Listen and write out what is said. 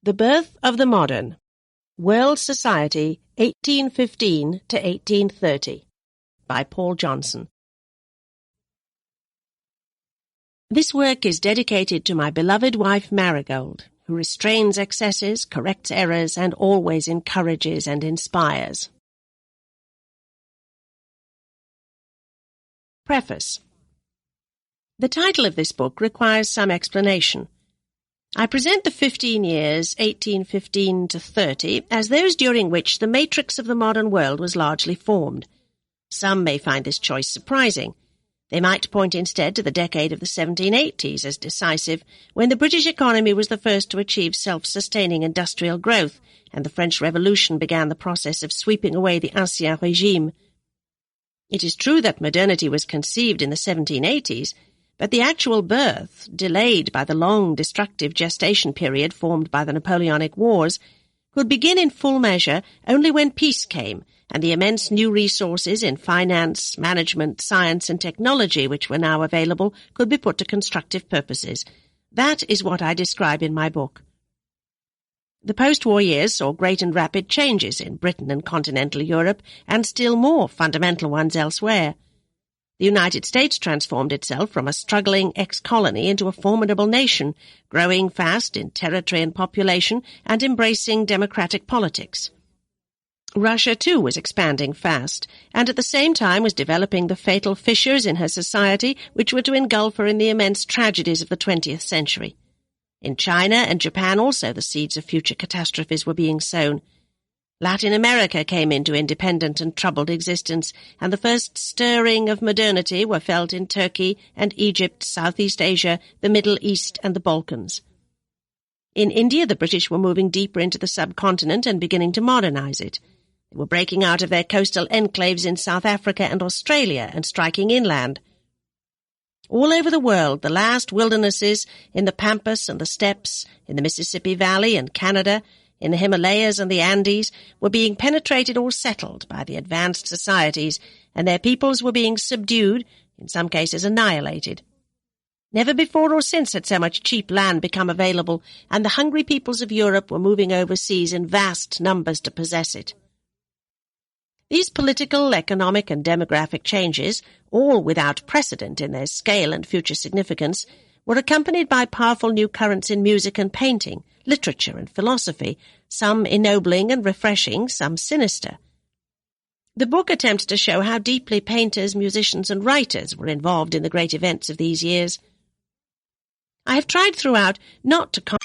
The Birth of the Modern. World Society, 1815 to 1830. By Paul Johnson. This work is dedicated to my beloved wife Marigold, who restrains excesses, corrects errors, and always encourages and inspires. Preface. The title of this book requires some explanation. I present the 15 years, 1815 to 30, as those during which the matrix of the modern world was largely formed. Some may find this choice surprising. They might point instead to the decade of the 1780s as decisive, when the British economy was the first to achieve self-sustaining industrial growth, and the French Revolution began the process of sweeping away the Ancien Régime. It is true that modernity was conceived in the 1780s, but the actual birth, delayed by the long destructive gestation period formed by the Napoleonic Wars, could begin in full measure only when peace came and the immense new resources in finance, management, science and technology which were now available could be put to constructive purposes. That is what I describe in my book. The post-war years saw great and rapid changes in Britain and continental Europe, and still more fundamental ones elsewhere. The United States transformed itself from a struggling ex-colony into a formidable nation, growing fast in territory and population and embracing democratic politics. Russia, too, was expanding fast, and at the same time was developing the fatal fissures in her society which were to engulf her in the immense tragedies of the 20th century. In China and Japan also the seeds of future catastrophes were being sown. Latin America came into independent and troubled existence, and the first stirring of modernity were felt in Turkey and Egypt, Southeast Asia, the Middle East, and the Balkans. In India, the British were moving deeper into the subcontinent and beginning to modernize it. They were breaking out of their coastal enclaves in South Africa and Australia and striking inland. All over the world, the last wildernesses in the Pampas and the steppes, in the Mississippi Valley and Canada, in the Himalayas and the Andes, were being penetrated or settled by the advanced societies, and their peoples were being subdued, in some cases annihilated. Never before or since had so much cheap land become available, and the hungry peoples of Europe were moving overseas in vast numbers to possess it. These political, economic, and demographic changes, all without precedent in their scale and future significance, were accompanied by powerful new currents in music and painting, literature and philosophy, some ennobling and refreshing, some sinister. The book attempts to show how deeply painters, musicians, and writers were involved in the great events of these years. I have tried throughout not to